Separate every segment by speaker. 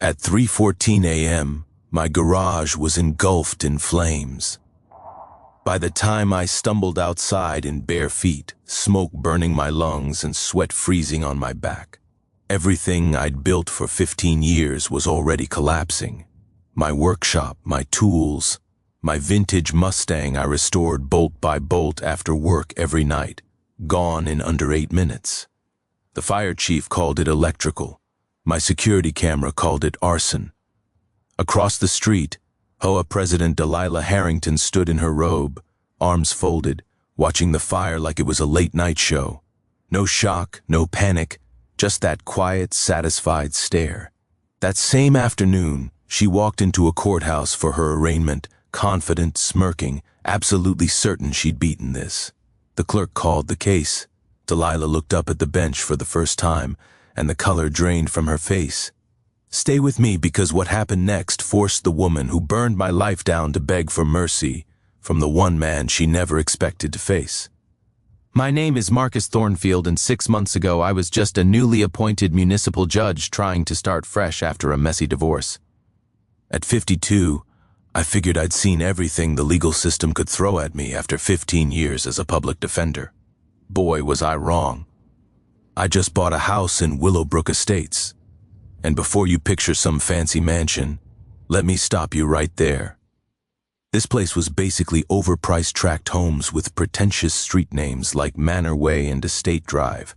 Speaker 1: At 3:14 a.m., my garage was engulfed in flames. By the time I stumbled outside in bare feet, smoke burning my lungs and sweat freezing on my back, everything I'd built for 15 years was already collapsing. My workshop, my tools, my vintage Mustang I restored bolt by bolt after work every night, gone in under 8 minutes. The fire chief called it electrical. My security camera called it arson. Across the street, HOA President Delilah Harrington stood in her robe, arms folded, watching the fire like it was a late-night show. No shock, no panic, just that quiet, satisfied stare. That same afternoon, she walked into a courthouse for her arraignment, confident, smirking, absolutely certain she'd beaten this. The clerk called the case. Delilah looked up at the bench for the first time, and the color drained from her face. Stay with me, because what happened next forced the woman who burned my life down to beg for mercy from the one man she never expected to face.
Speaker 2: My name is Marcus Thornfield, and 6 months ago I was just a newly appointed municipal judge trying to start fresh after a messy divorce.
Speaker 1: At 52, I figured I'd seen everything the legal system could throw at me after 15 years as a public defender. Boy, was I wrong. I just bought a house in Willowbrook Estates. And before you picture some fancy mansion, let me stop you right there. This place was basically overpriced tract homes with pretentious street names like Manor Way and Estate Drive.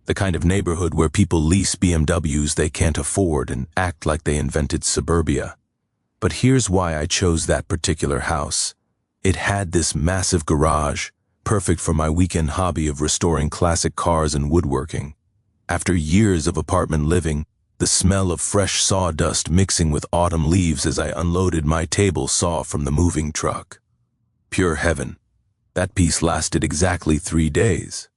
Speaker 1: The kind of neighborhood where people lease BMWs they can't afford and act like they invented suburbia. But here's why I chose that particular house. It had this massive garage, perfect for my weekend hobby of restoring classic cars and woodworking. After years of apartment living, the smell of fresh sawdust mixing with autumn leaves as I unloaded my table saw from the moving truck. Pure heaven. That piece lasted exactly 3 days.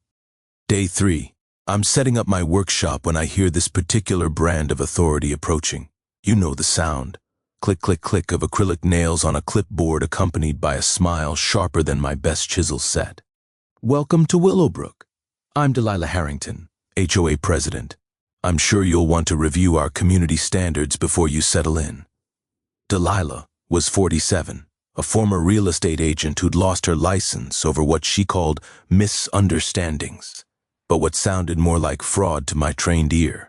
Speaker 1: Day 3. I'm setting up my workshop when I hear this particular brand of authority approaching. You know the sound. Click, click, click of acrylic nails on a clipboard accompanied by a smile sharper than my best chisel set. Welcome to Willowbrook. I'm Delilah Harrington, HOA President. I'm sure you'll want to review our community standards before you settle in. Delilah was 47, a former real estate agent who'd lost her license over what she called misunderstandings, but what sounded more like fraud to my trained ear.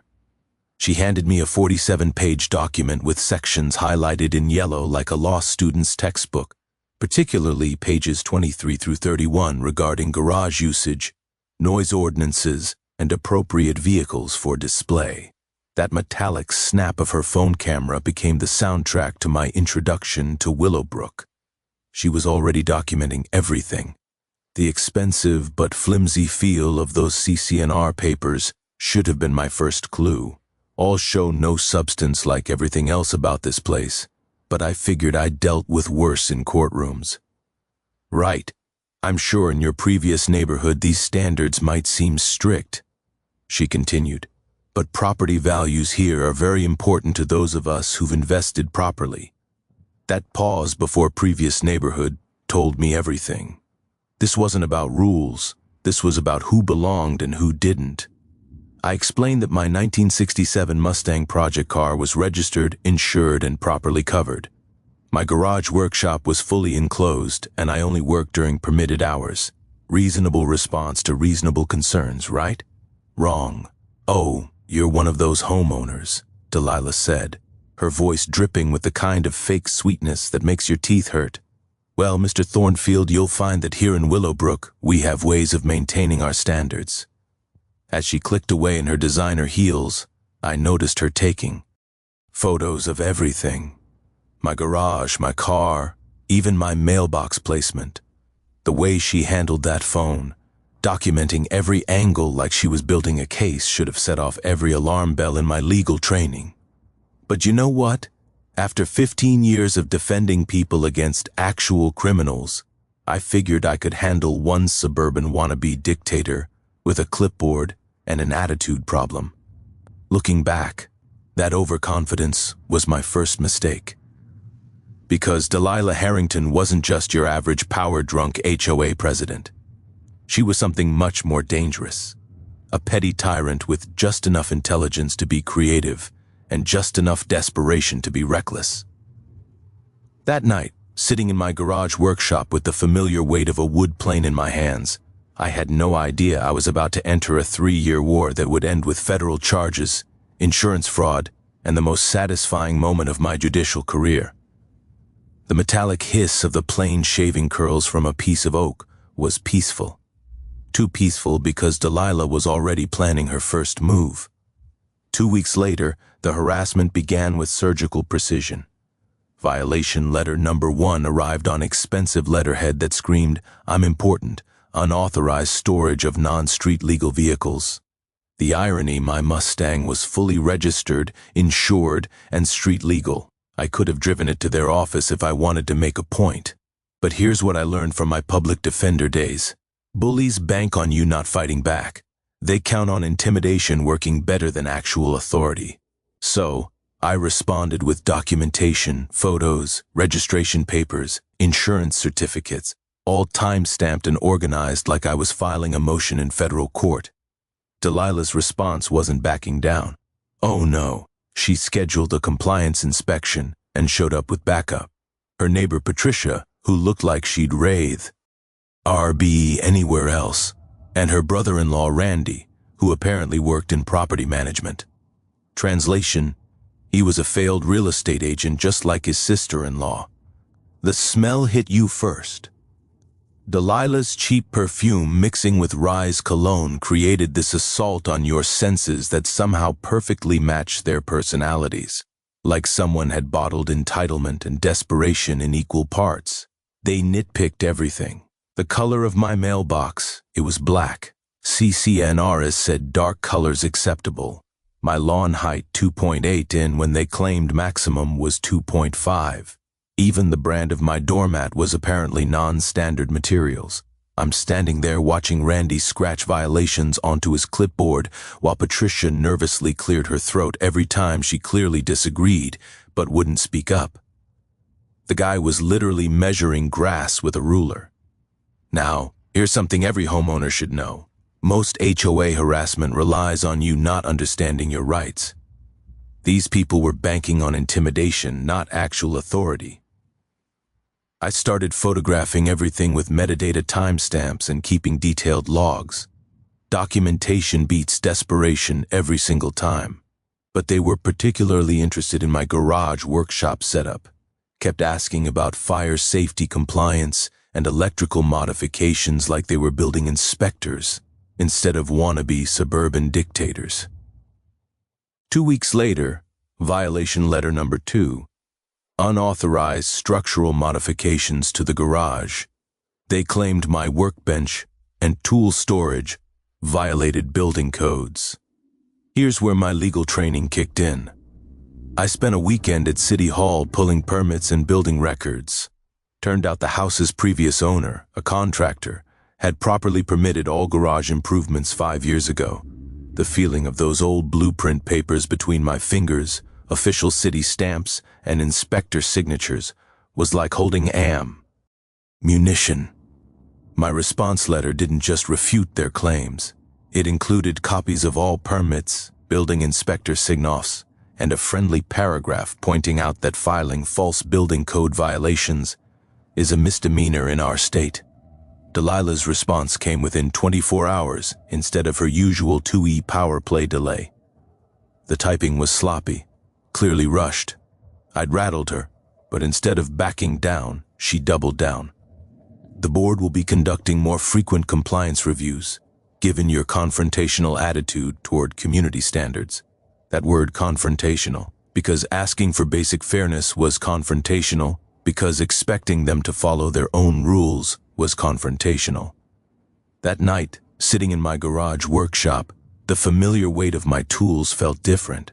Speaker 1: She handed me a 47-page document with sections highlighted in yellow like a law student's textbook, particularly pages 23 through 31 regarding garage usage, noise ordinances, and appropriate vehicles for display. That metallic snap of her phone camera became the soundtrack to my introduction to Willowbrook. She was already documenting everything. The expensive but flimsy feel of those CC&R papers should have been my first clue. All show no substance like everything else about this place, but I figured I'd dealt with worse in courtrooms. Right. I'm sure in your previous neighborhood these standards might seem strict, she continued, but property values here are very important to those of us who've invested properly. That pause before previous neighborhood told me everything. This wasn't about rules, this was about who belonged and who didn't. I explained that my 1967 Mustang project car was registered, insured, and properly covered. My garage workshop was fully enclosed, and I only worked during permitted hours. Reasonable response to reasonable concerns, right? Wrong. Oh, you're one of those homeowners, Delilah said, her voice dripping with the kind of fake sweetness that makes your teeth hurt. Well, Mr. Thornfield, you'll find that here in Willowbrook, we have ways of maintaining our standards. As she clicked away in her designer heels, I noticed her taking photos of everything. My garage, my car, even my mailbox placement. The way she handled that phone, documenting every angle like she was building a case, should have set off every alarm bell in my legal training. But you know what? After 15 years of defending people against actual criminals, I figured I could handle one suburban wannabe dictator with a clipboard and an attitude problem. Looking back, that overconfidence was my first mistake. Because Delilah Harrington wasn't just your average power-drunk HOA president. She was something much more dangerous. A petty tyrant with just enough intelligence to be creative and just enough desperation to be reckless. That night, sitting in my garage workshop with the familiar weight of a wood plane in my hands, I had no idea I was about to enter a 3-year war that would end with federal charges, insurance fraud, and the most satisfying moment of my judicial career. The metallic hiss of the plane shaving curls from a piece of oak was peaceful. Too peaceful because Delilah was already planning her first move. 2 weeks later, the harassment began with surgical precision. Violation letter number 1 arrived on expensive letterhead that screamed, "I'm important, unauthorized storage of non-street legal vehicles." The irony, my Mustang was fully registered, insured, and street legal. I could have driven it to their office if I wanted to make a point. But here's what I learned from my public defender days. Bullies bank on you not fighting back. They count on intimidation working better than actual authority. So, I responded with documentation, photos, registration papers, insurance certificates, all time-stamped and organized like I was filing a motion in federal court. Delilah's response wasn't backing down. Oh no, she scheduled a compliance inspection and showed up with backup. Her neighbor Patricia, who looked like she'd writhe RB anywhere else, and her brother-in-law Randy, who apparently worked in property management. Translation: he was a failed real estate agent just like his sister-in-law. The smell hit you first. Delilah's cheap perfume mixing with Rye's cologne created this assault on your senses that somehow perfectly matched their personalities. Like someone had bottled entitlement and desperation in equal parts. They nitpicked everything. The color of my mailbox, it was black. CCNRs said dark colors acceptable. My lawn height 2.8 in when they claimed maximum was 2.5. Even the brand of my doormat was apparently non-standard materials. I'm standing there watching Randy scratch violations onto his clipboard while Patricia nervously cleared her throat every time she clearly disagreed but wouldn't speak up. The guy was literally measuring grass with a ruler. Now, here's something every homeowner should know. Most HOA harassment relies on you not understanding your rights. These people were banking on intimidation, not actual authority. I started photographing everything with metadata timestamps and keeping detailed logs. Documentation beats desperation every single time. But they were particularly interested in my garage workshop setup, kept asking about fire safety compliance and electrical modifications like they were building inspectors instead of wannabe suburban dictators. 2 weeks later, violation letter number 2. Unauthorized structural modifications to the garage. They claimed my workbench and tool storage violated building codes. Here's where my legal training kicked in. I spent a weekend at City Hall pulling permits and building records. Turned out the house's previous owner, a contractor, had properly permitted all garage improvements 5 years ago. The feeling of those old blueprint papers between my fingers, official city stamps, and inspector signatures was like holding ammunition. My response letter didn't just refute their claims. It included copies of all permits, building inspector sign-offs, and a friendly paragraph pointing out that filing false building code violations is a misdemeanor in our state. Delilah's response came within 24 hours instead of her usual 2E power play delay. The typing was sloppy, clearly rushed. I'd rattled her, but instead of backing down, she doubled down. The board will be conducting more frequent compliance reviews, given your confrontational attitude toward community standards. That word confrontational, because asking for basic fairness was confrontational, because expecting them to follow their own rules was confrontational. That night, sitting in my garage workshop, the familiar weight of my tools felt different.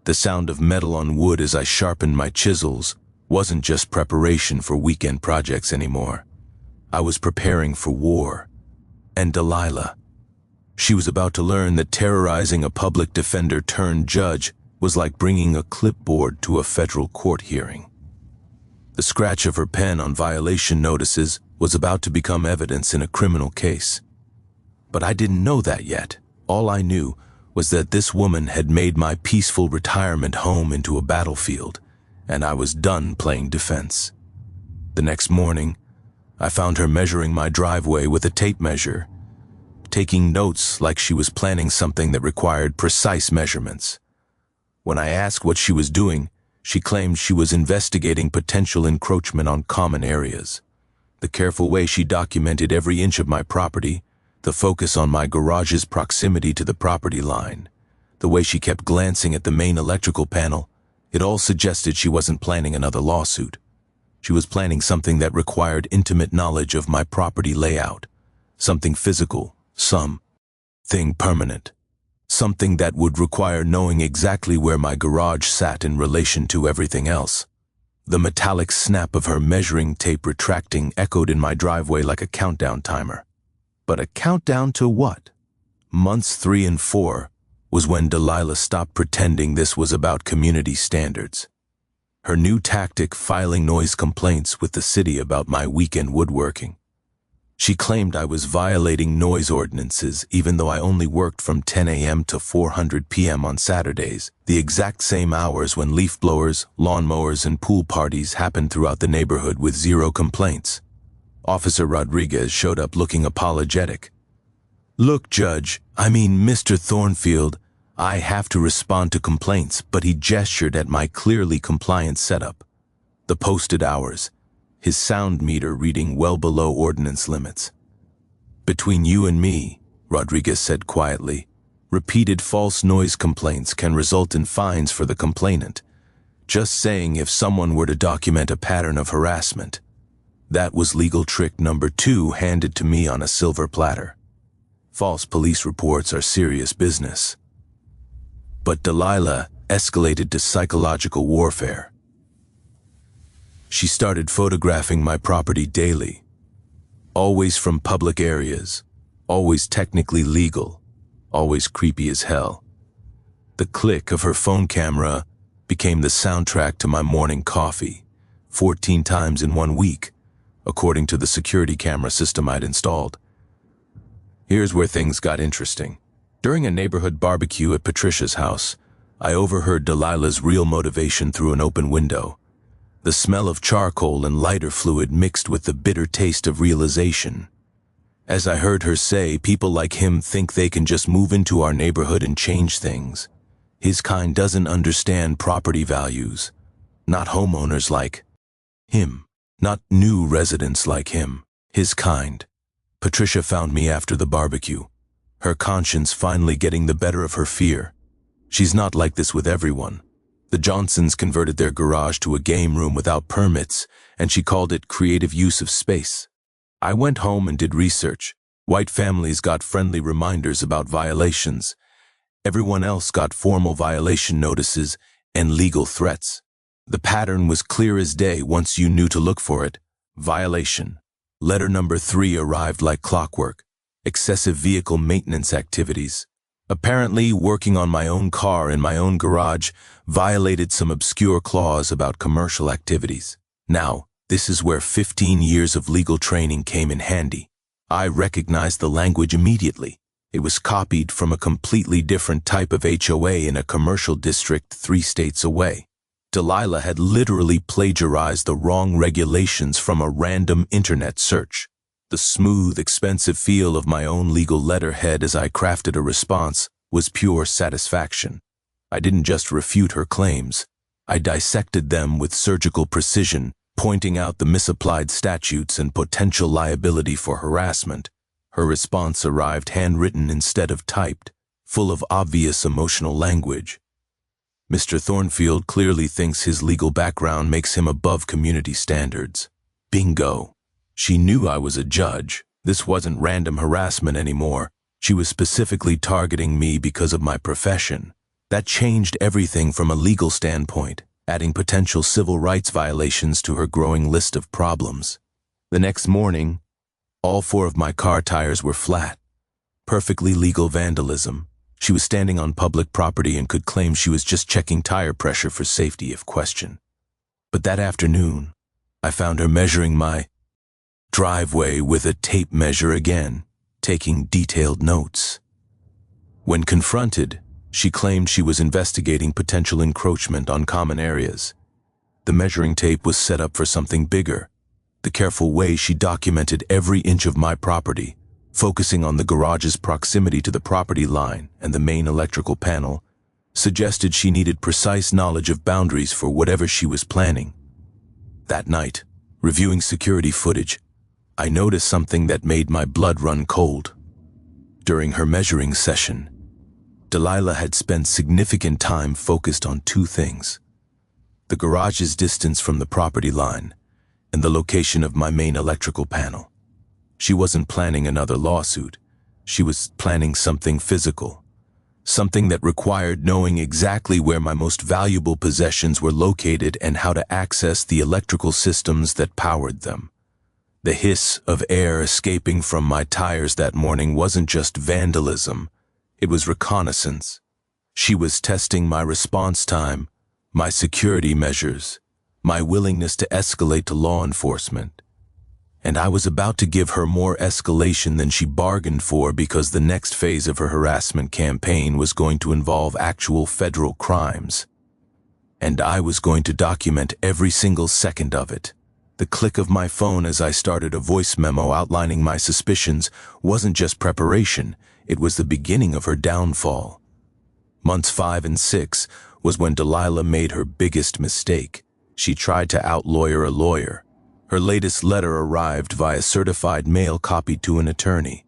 Speaker 1: The sound of metal on wood as I sharpened my chisels wasn't just preparation for weekend projects anymore. I was preparing for war. And Delilah. She was about to learn that terrorizing a public defender turned judge was like bringing a clipboard to a federal court hearing. The scratch of her pen on violation notices was about to become evidence in a criminal case. But I didn't know that yet. All I knew was that this woman had made my peaceful retirement home into a battlefield, and I was done playing defense. The next morning, I found her measuring my driveway with a tape measure, taking notes like she was planning something that required precise measurements. When I asked what she was doing, she claimed she was investigating potential encroachment on common areas. The careful way she documented every inch of my property, the focus on my garage's proximity to the property line, the way she kept glancing at the main electrical panel, it all suggested she wasn't planning another lawsuit. She was planning something that required intimate knowledge of my property layout, something physical, something permanent, something that would require knowing exactly where my garage sat in relation to everything else. The metallic snap of her measuring tape retracting echoed in my driveway like a countdown timer. But a countdown to what? Months 3 and 4 was when Delilah stopped pretending this was about community standards. Her new tactic, filing noise complaints with the city about my weekend woodworking. She claimed I was violating noise ordinances even though I only worked from 10 a.m. to 4:00 p.m. on Saturdays, the exact same hours when leaf blowers, lawnmowers, and pool parties happened throughout the neighborhood with 0 complaints. Officer Rodriguez showed up looking apologetic. "Look, Judge, Mr. Thornfield, I have to respond to complaints," but he gestured at my clearly compliant setup. The posted hours, his sound meter reading well below ordinance limits. "Between you and me," Rodriguez said quietly, "repeated false noise complaints can result in fines for the complainant. Just saying if someone were to document a pattern of harassment. That was legal trick number 2 handed to me on a silver platter. False police reports are serious business." But Delilah escalated to psychological warfare. She started photographing my property daily, always from public areas, always technically legal, always creepy as hell. The click of her phone camera became the soundtrack to my morning coffee, 14 times in 1 week, according to the security camera system I'd installed. Here's where things got interesting. During a neighborhood barbecue at Patricia's house, I overheard Delilah's real motivation through an open window. The smell of charcoal and lighter fluid mixed with the bitter taste of realization. As I heard her say, people like him think they can just move into our neighborhood and change things. His kind doesn't understand property values. Not homeowners like him. Not new residents like him. His kind. Patricia found me after the barbecue, her conscience finally getting the better of her fear. She's not like this with everyone. The Johnsons converted their garage to a game room without permits, and she called it creative use of space. I went home and did research. White families got friendly reminders about violations. Everyone else got formal violation notices and legal threats. The pattern was clear as day once you knew to look for it. Violation. Letter number 3 arrived like clockwork. Excessive vehicle maintenance activities. Apparently, working on my own car in my own garage violated some obscure clause about commercial activities. Now, this is where 15 years of legal training came in handy. I recognized the language immediately. It was copied from a completely different type of HOA in a commercial district 3 states away. Delilah had literally plagiarized the wrong regulations from a random internet search. The smooth, expensive feel of my own legal letterhead as I crafted a response was pure satisfaction. I didn't just refute her claims. I dissected them with surgical precision, pointing out the misapplied statutes and potential liability for harassment. Her response arrived handwritten instead of typed, full of obvious emotional language. Mr. Thornfield clearly thinks his legal background makes him above community standards. Bingo. She knew I was a judge. This wasn't random harassment anymore. She was specifically targeting me because of my profession. That changed everything from a legal standpoint, adding potential civil rights violations to her growing list of problems. The next morning, all 4 of my car tires were flat. Perfectly legal vandalism. She was standing on public property and could claim she was just checking tire pressure for safety if questioned. But that afternoon, I found her measuring my driveway with a tape measure again, taking detailed notes. When confronted, She claimed she was investigating potential encroachment on common areas. The measuring tape was set up for something bigger. The careful way she documented every inch of my property, focusing on the garage's proximity to the property line and the main electrical panel, suggested she needed precise knowledge of boundaries for whatever she was planning. That night, reviewing security footage, I noticed something that made my blood run cold. During her measuring session, Delilah had spent significant time focused on two things: the garage's distance from the property line and the location of my main electrical panel. She wasn't planning another lawsuit. She was planning something physical, something that required knowing exactly where my most valuable possessions were located and how to access the electrical systems that powered them. The hiss of air escaping from my tires that morning wasn't just vandalism, it was reconnaissance. She was testing my response time, my security measures, my willingness to escalate to law enforcement. And I was about to give her more escalation than she bargained for because the next phase of her harassment campaign was going to involve actual federal crimes. And I was going to document every single second of it. The click of my phone as I started a voice memo outlining my suspicions wasn't just preparation, it was the beginning of her downfall. Months 5 and 6 was when Delilah made her biggest mistake. She tried to outlawyer a lawyer. Her latest letter arrived via certified mail copied to an attorney.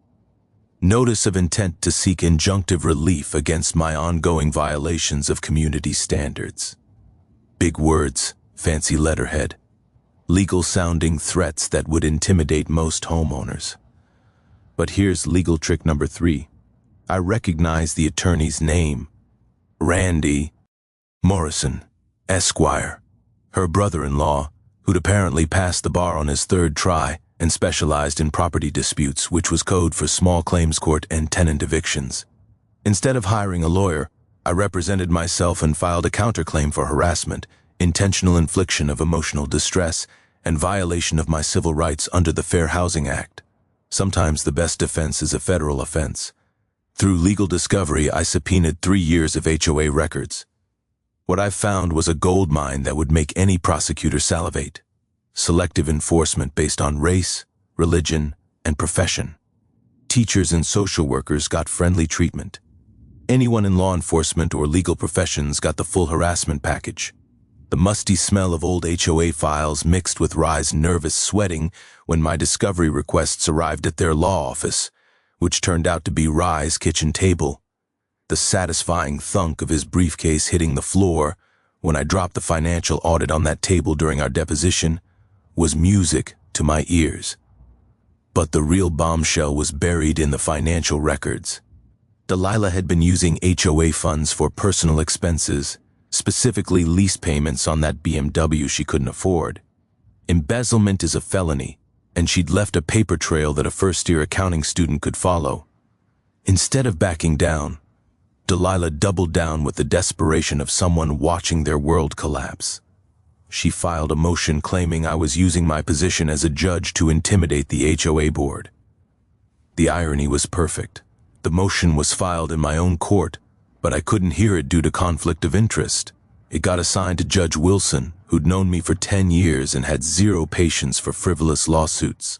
Speaker 1: Notice of intent to seek injunctive relief against my ongoing violations of community standards. Big words, fancy letterhead. Legal-sounding threats that would intimidate most homeowners. But here's legal trick number 3. I recognize the attorney's name. Randy Morrison, Esquire. Her brother-in-law, who'd apparently passed the bar on his 3rd try and specialized in property disputes, which was code for small claims court and tenant evictions. Instead of hiring a lawyer, I represented myself and filed a counterclaim for harassment, intentional infliction of emotional distress, and violation of my civil rights under the Fair Housing Act. Sometimes the best defense is a federal offense. Through legal discovery, I subpoenaed 3 years of HOA records. What I found was a gold mine that would make any prosecutor salivate. Selective enforcement based on race, religion, and profession. Teachers and social workers got friendly treatment. Anyone in law enforcement or legal professions got the full harassment package. The musty smell of old HOA files mixed with Rye's nervous sweating when my discovery requests arrived at their law office, which turned out to be Rye's kitchen table. The satisfying thunk of his briefcase hitting the floor when I dropped the financial audit on that table during our deposition was music to my ears. But the real bombshell was buried in the financial records. Delilah had been using HOA funds for personal expenses, specifically lease payments on that BMW she couldn't afford. Embezzlement is a felony, and she'd left a paper trail that a first-year accounting student could follow. Instead of backing down, Delilah doubled down with the desperation of someone watching their world collapse. She filed a motion claiming I was using my position as a judge to intimidate the HOA board. The irony was perfect. The motion was filed in my own court, but I couldn't hear it due to conflict of interest. It got assigned to Judge Wilson, who'd known me for 10 years and had zero patience for frivolous lawsuits.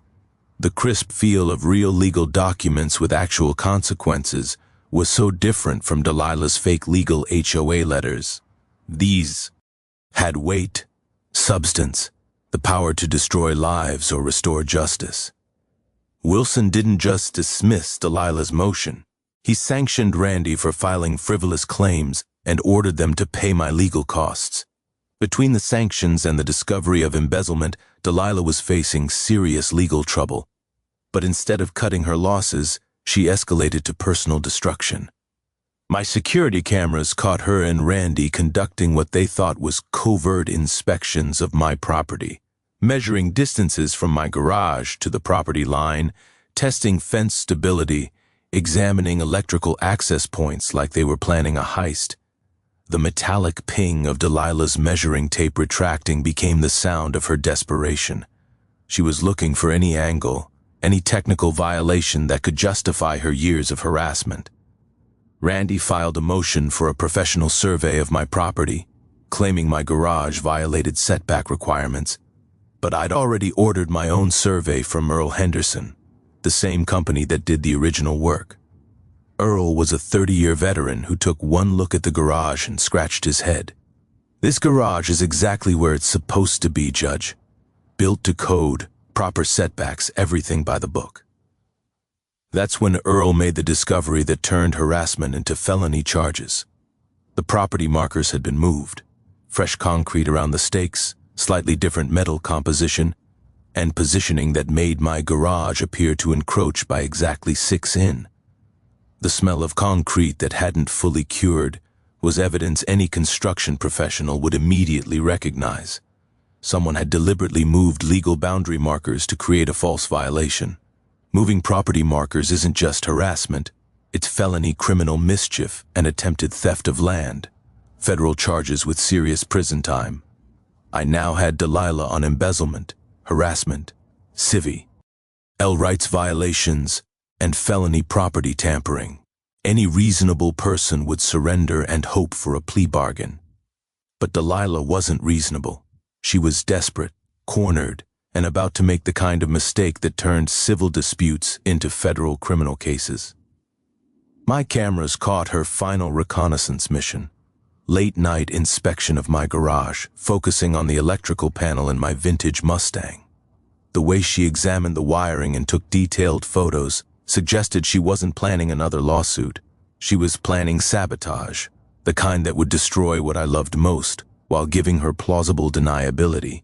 Speaker 1: The crisp feel of real legal documents with actual consequences was so different from Delilah's fake legal HOA letters. These had weight, substance, the power to destroy lives or restore justice. Wilson didn't just dismiss Delilah's motion. He sanctioned Randy for filing frivolous claims and ordered them to pay my legal costs. Between the sanctions and the discovery of embezzlement, Delilah was facing serious legal trouble. But instead of cutting her losses, she escalated to personal destruction. My security cameras caught her and Randy conducting what they thought was covert inspections of my property, measuring distances from my garage to the property line, testing fence stability, examining electrical access points like they were planning a heist. The metallic ping of Delilah's measuring tape retracting became the sound of her desperation. She was looking for any angle, any technical violation that could justify her years of harassment. Randy filed a motion for a professional survey of my property, claiming my garage violated setback requirements, but I'd already ordered my own survey from Earl Henderson, the same company that did the original work. Earl was a 30-year veteran who took one look at the garage and scratched his head. "This garage is exactly where it's supposed to be, Judge. Built to code, proper setbacks, everything by the book." That's when Earl made the discovery that turned harassment into felony charges. The property markers had been moved. Fresh concrete around the stakes, slightly different metal composition, and positioning that made my garage appear to encroach by exactly 6 in. The smell of concrete that hadn't fully cured was evidence any construction professional would immediately recognize. Someone had deliberately moved legal boundary markers to create a false violation. Moving property markers isn't just harassment, it's felony criminal mischief and attempted theft of land, federal charges with serious prison time. I now had Delilah on embezzlement, harassment, civil, rights violations, and felony property tampering. Any reasonable person would surrender and hope for a plea bargain. But Delilah wasn't reasonable. She was desperate, cornered, and about to make the kind of mistake that turned civil disputes into federal criminal cases. My cameras caught her final reconnaissance mission. Late-night inspection of my garage, focusing on the electrical panel in my vintage Mustang. The way she examined the wiring and took detailed photos suggested she wasn't planning another lawsuit. She was planning sabotage, the kind that would destroy what I loved most, while giving her plausible deniability.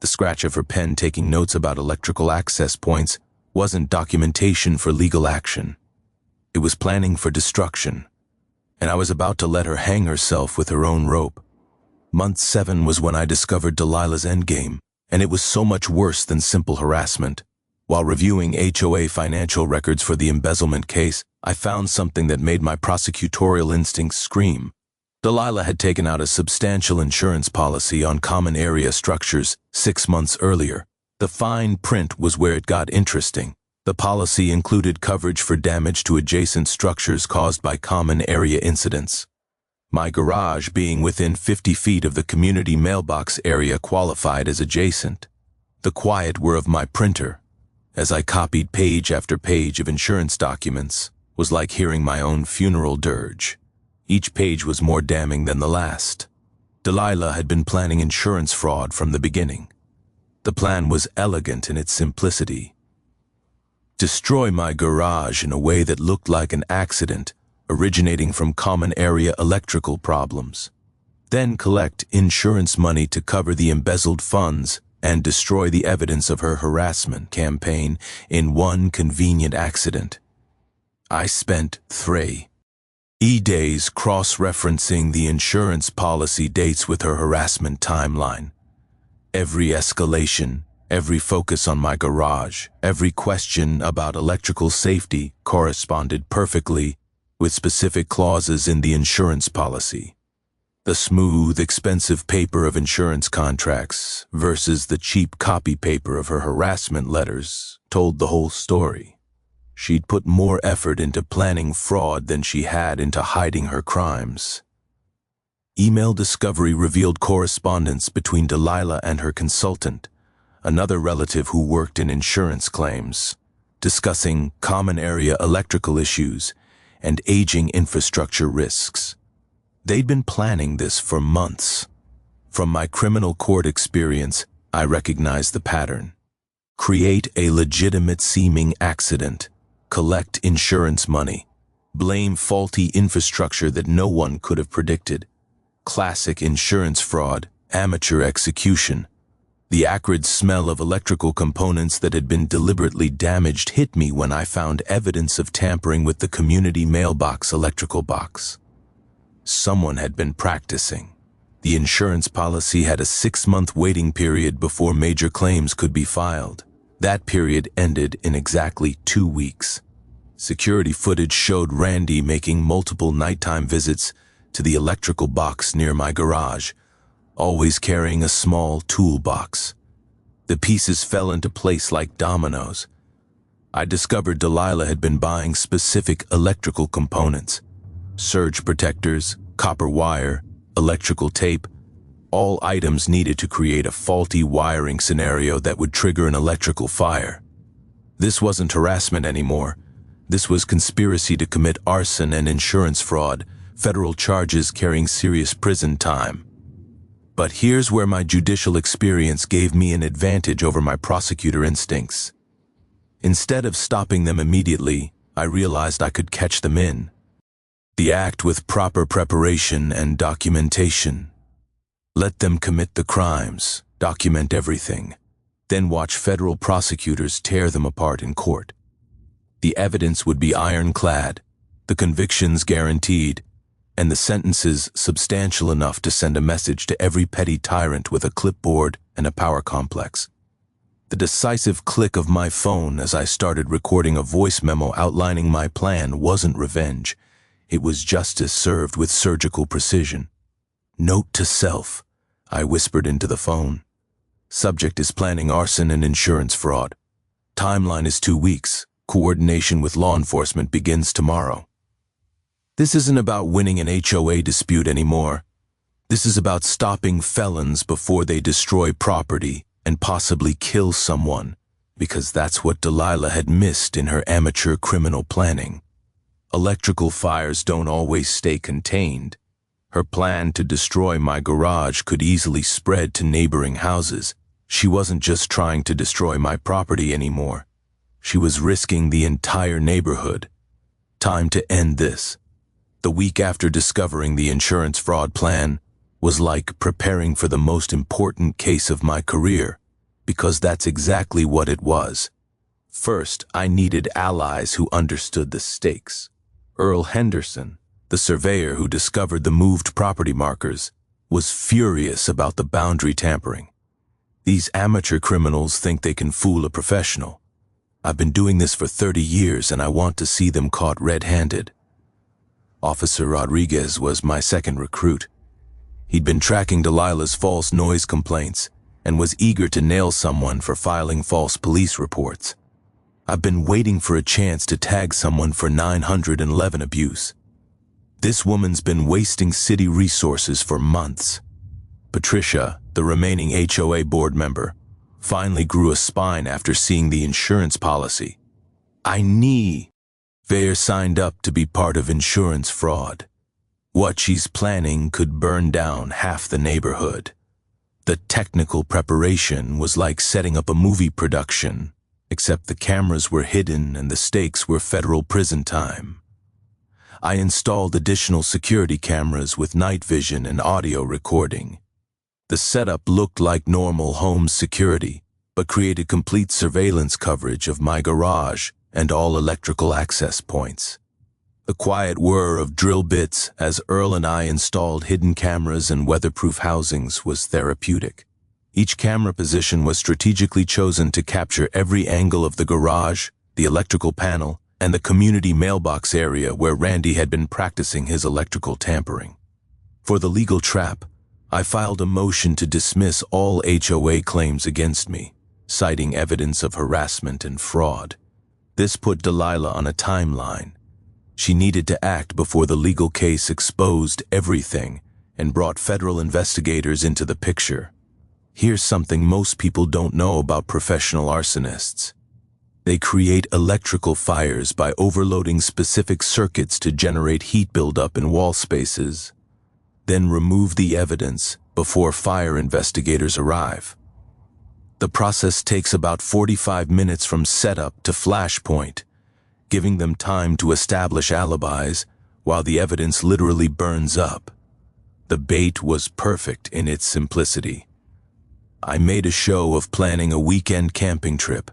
Speaker 1: The scratch of her pen taking notes about electrical access points wasn't documentation for legal action. It was planning for destruction, and I was about to let her hang herself with her own rope. Month 7 was when I discovered Delilah's endgame, and it was so much worse than simple harassment. While reviewing HOA financial records for the embezzlement case, I found something that made my prosecutorial instincts scream. Delilah had taken out a substantial insurance policy on common area structures 6 months earlier. The fine print was where it got interesting. The policy included coverage for damage to adjacent structures caused by common area incidents. My garage, being within 50 feet of the community mailbox area, qualified as adjacent. The quiet were of my printer. As I copied page after page of insurance documents, was like hearing my own funeral dirge. Each page was more damning than the last. Delilah had been planning insurance fraud from the beginning. The plan was elegant in its simplicity. Destroy my garage in a way that looked like an accident originating from common area electrical problems. Then collect insurance money to cover the embezzled funds and destroy the evidence of her harassment campaign in one convenient accident. I spent 3 days cross-referencing the insurance policy dates with her harassment timeline. Every escalation, every focus on my garage, every question about electrical safety corresponded perfectly with specific clauses in the insurance policy. The smooth, expensive paper of insurance contracts versus the cheap copy paper of her harassment letters told the whole story. She'd put more effort into planning fraud than she had into hiding her crimes. Email discovery revealed correspondence between Delilah and her consultant, another relative who worked in insurance claims, discussing common area electrical issues and aging infrastructure risks. They'd been planning this for months. From my criminal court experience, I recognized the pattern. Create a legitimate-seeming accident, collect insurance money, blame faulty infrastructure that no one could have predicted. Classic insurance fraud, amateur execution. The acrid smell of electrical components that had been deliberately damaged hit me when I found evidence of tampering with the community mailbox electrical box. Someone had been practicing. The insurance policy had a 6-month waiting period before major claims could be filed. That period ended in exactly 2 weeks. Security footage showed Randy making multiple nighttime visits to the electrical box near my garage, always carrying a small toolbox. The pieces fell into place like dominoes. I discovered Delilah had been buying specific electrical components. surge protectors, copper wire, electrical tape, all items needed to create a faulty wiring scenario that would trigger an electrical fire. This wasn't harassment anymore. This was conspiracy to commit arson and insurance fraud, federal charges carrying serious prison time. But here's where my judicial experience gave me an advantage over my prosecutor instincts. Instead of stopping them immediately, I realized I could catch them in the act with proper preparation and documentation. Let them commit the crimes, document everything, then watch federal prosecutors tear them apart in court. The evidence would be ironclad, the convictions guaranteed, and the sentences substantial enough to send a message to every petty tyrant with a clipboard and a power complex. The decisive click of my phone as I started recording a voice memo outlining my plan wasn't revenge. It was justice served with surgical precision. Note to self, I whispered into the phone. Subject is planning arson and insurance fraud. Timeline is 2 weeks. Coordination with law enforcement begins tomorrow. This isn't about winning an HOA dispute anymore. This is about stopping felons before they destroy property and possibly kill someone, because that's what Delilah had missed in her amateur criminal planning. Electrical fires don't always stay contained. Her plan to destroy my garage could easily spread to neighboring houses. She wasn't just trying to destroy my property anymore. She was risking the entire neighborhood. Time to end this. The week after discovering the insurance fraud plan was like preparing for the most important case of my career, because that's exactly what it was. First, I needed allies who understood the stakes. Earl Henderson, the surveyor who discovered the moved property markers, was furious about the boundary tampering. These amateur criminals think they can fool a professional. I've been doing this for 30 years and I want to see them caught red-handed. Officer Rodriguez was my second recruit. He'd been tracking Delilah's false noise complaints and was eager to nail someone for filing false police reports. I've been waiting for a chance to tag someone for 911 abuse. This woman's been wasting city resources for months. Patricia, the remaining HOA board member, finally grew a spine after seeing the insurance policy. Veyer signed up to be part of insurance fraud. What she's planning could burn down half the neighborhood. The technical preparation was like setting up a movie production, except the cameras were hidden and the stakes were federal prison time. I installed additional security cameras with night vision and audio recording. The setup looked like normal home security, but created complete surveillance coverage of my garage and all electrical access points. The quiet whir of drill bits as Earl and I installed hidden cameras and weatherproof housings was therapeutic. Each camera position was strategically chosen to capture every angle of the garage, the electrical panel, and the community mailbox area where Randy had been practicing his electrical tampering. For the legal trap, I filed a motion to dismiss all HOA claims against me, citing evidence of harassment and fraud. This put Delilah on a timeline. She needed to act before the legal case exposed everything and brought federal investigators into the picture. Here's something most people don't know about professional arsonists. They create electrical fires by overloading specific circuits to generate heat buildup in wall spaces, then remove the evidence before fire investigators arrive. The process takes about 45 minutes from setup to flashpoint, giving them time to establish alibis while the evidence literally burns up. The bait was perfect in its simplicity. I made a show of planning a weekend camping trip,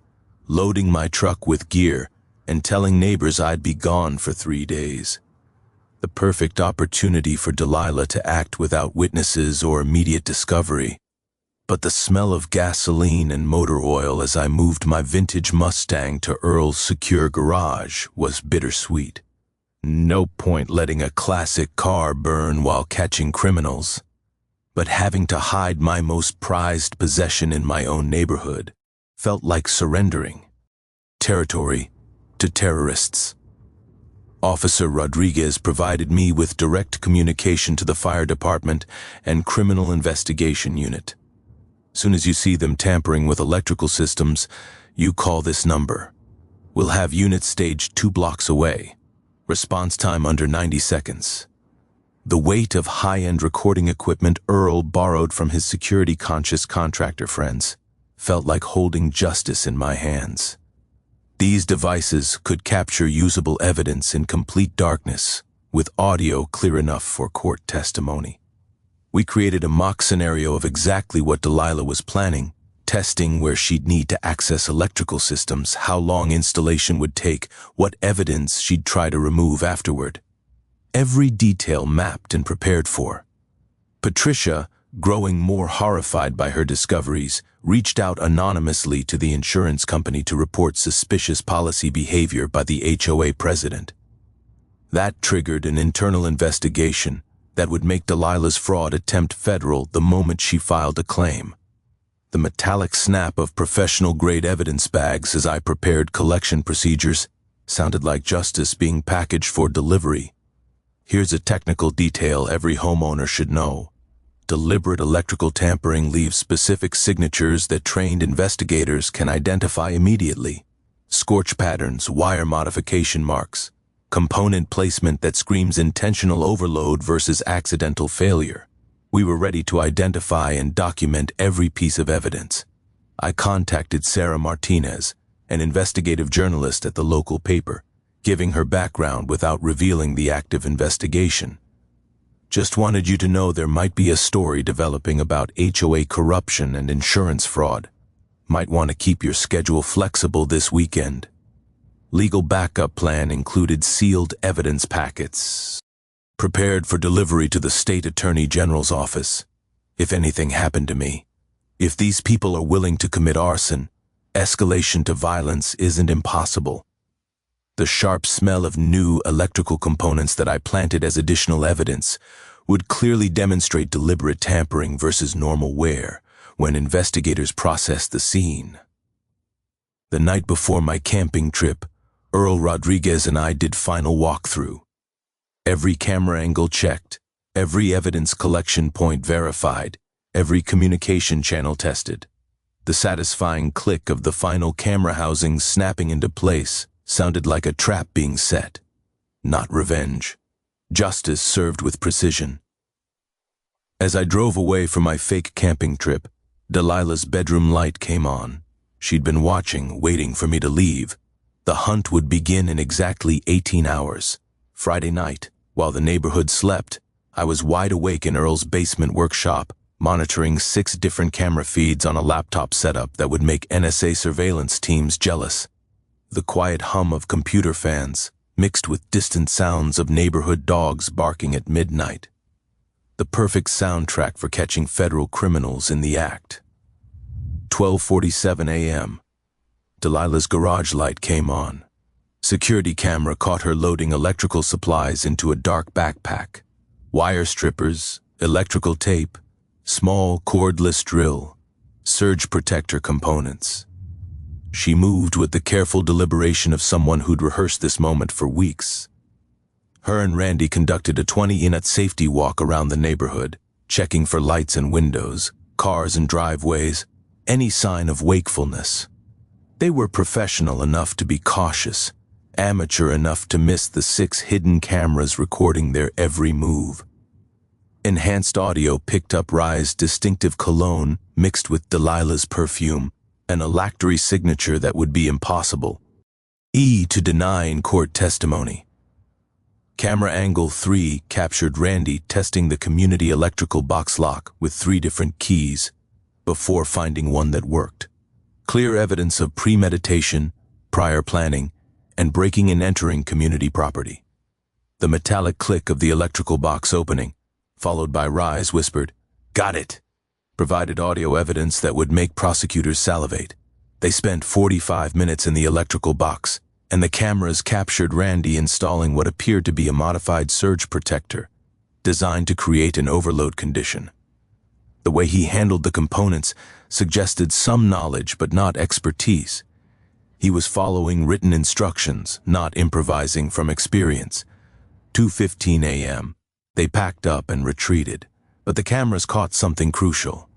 Speaker 1: loading my truck with gear, and telling neighbors I'd be gone for 3 days. The perfect opportunity for Delilah to act without witnesses or immediate discovery. But the smell of gasoline and motor oil as I moved my vintage Mustang to Earl's secure garage was bittersweet. No point letting a classic car burn while catching criminals. But having to hide my most prized possession in my own neighborhood felt like surrendering territory to terrorists. Officer Rodriguez provided me with direct communication to the fire department and criminal investigation unit. Soon as you see them tampering with electrical systems, you call this number. We'll have units staged 2 blocks away. Response time under 90 seconds. The weight of high-end recording equipment Earl borrowed from his security-conscious contractor friends felt like holding justice in my hands. These devices could capture usable evidence in complete darkness, with audio clear enough for court testimony. We created a mock scenario of exactly what Delilah was planning, testing where she'd need to access electrical systems, how long installation would take, what evidence she'd try to remove afterward. Every detail mapped and prepared for. Patricia, growing more horrified by her discoveries, reached out anonymously to the insurance company to report suspicious policy behavior by the HOA president. That triggered an internal investigation that would make Delilah's fraud attempt federal the moment she filed a claim. The metallic snap of professional-grade evidence bags as I prepared collection procedures sounded like justice being packaged for delivery. Here's a technical detail every homeowner should know. Deliberate electrical tampering leaves specific signatures that trained investigators can identify immediately. Scorch patterns, wire modification marks, component placement that screams intentional overload versus accidental failure. We were ready to identify and document every piece of evidence. I contacted Sarah Martinez, an investigative journalist at the local paper, giving her background without revealing the active investigation. Just wanted you to know there might be a story developing about HOA corruption and insurance fraud. Might want to keep your schedule flexible this weekend. Legal backup plan included sealed evidence packets, prepared for delivery to the State Attorney General's office. If anything happened to me, if these people are willing to commit arson, escalation to violence isn't impossible. The sharp smell of new electrical components that I planted as additional evidence would clearly demonstrate deliberate tampering versus normal wear when investigators processed the scene. The night before my camping trip, Earl Rodriguez and I did final walkthrough. Every camera angle checked, every evidence collection point verified, every communication channel tested. The satisfying click of the final camera housings snapping into place sounded like a trap being set, not revenge. Justice served with precision. As I drove away from my fake camping trip, Delilah's bedroom light came on. She'd been watching, waiting for me to leave. The hunt would begin in exactly 18 hours. Friday night, while the neighborhood slept, I was wide awake in Earl's basement workshop, monitoring 6 different camera feeds on a laptop setup that would make NSA surveillance teams jealous. The quiet hum of computer fans, mixed with distant sounds of neighborhood dogs barking at midnight. The perfect soundtrack for catching federal criminals in the act. 12:47 a.m. Delilah's garage light came on. Security camera caught her loading electrical supplies into a dark backpack. Wire strippers, electrical tape, small cordless drill, surge protector components. She moved with the careful deliberation of someone who'd rehearsed this moment for weeks. Her and Randy conducted a 20-minute safety walk around the neighborhood, checking for lights and windows, cars and driveways, any sign of wakefulness. They were professional enough to be cautious, amateur enough to miss the 6 hidden cameras recording their every move. Enhanced audio picked up Rye's distinctive cologne mixed with Delilah's perfume, an alactory signature that would be impossible to deny in court testimony. Camera angle 3 captured Randy testing the community electrical box lock with 3 different keys before finding one that worked. Clear evidence of premeditation, prior planning, and breaking and entering community property. The metallic click of the electrical box opening, followed by Rye's whispered, "Got it," provided audio evidence that would make prosecutors salivate. They spent 45 minutes in the electrical box, and the cameras captured Randy installing what appeared to be a modified surge protector, designed to create an overload condition. The way he handled the components suggested some knowledge but not expertise. He was following written instructions, not improvising from experience. 2:15 a.m. They packed up and retreated, but the cameras caught something crucial.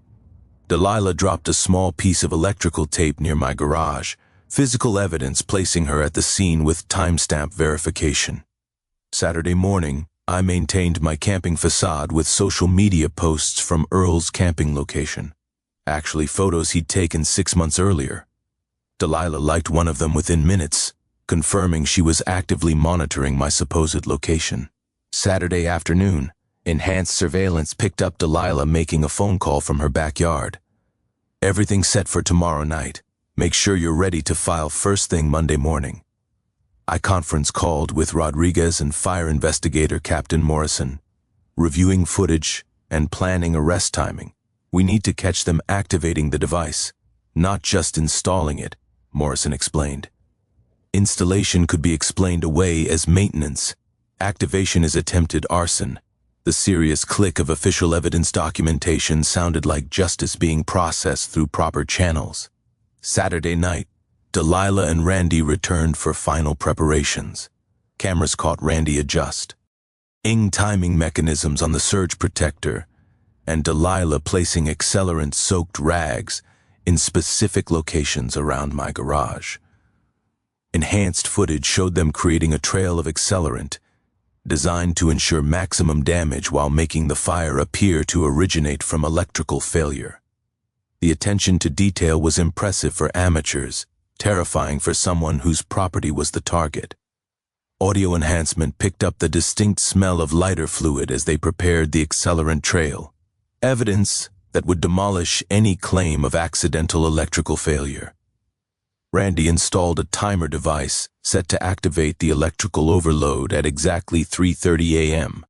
Speaker 1: Delilah dropped a small piece of electrical tape near my garage, physical evidence placing her at the scene with timestamp verification. Saturday morning, I maintained my camping facade with social media posts from Earl's camping location. Actually, photos he'd taken 6 months earlier. Delilah liked one of them within minutes, confirming she was actively monitoring my supposed location. Saturday afternoon, enhanced surveillance picked up Delilah making a phone call from her backyard. "Everything's set for tomorrow night. Make sure you're ready to file first thing Monday morning." I conference called with Rodriguez and fire investigator Captain Morrison, reviewing footage and planning arrest timing. "We need to catch them activating the device, not just installing it," Morrison explained. "Installation could be explained away as maintenance. Activation is attempted arson." The serious click of official evidence documentation sounded like justice being processed through proper channels. Saturday night, Delilah and Randy returned for final preparations. Cameras caught Randy adjust timing mechanisms on the surge protector, and Delilah placing accelerant-soaked rags in specific locations around my garage. Enhanced footage showed them creating a trail of accelerant, designed to ensure maximum damage while making the fire appear to originate from electrical failure. The attention to detail was impressive for amateurs, terrifying for someone whose property was the target. Audio enhancement picked up the distinct smell of lighter fluid as they prepared the accelerant trail, evidence that would demolish any claim of accidental electrical failure. Randy installed a timer device set to activate the electrical overload at exactly 3:30 a.m.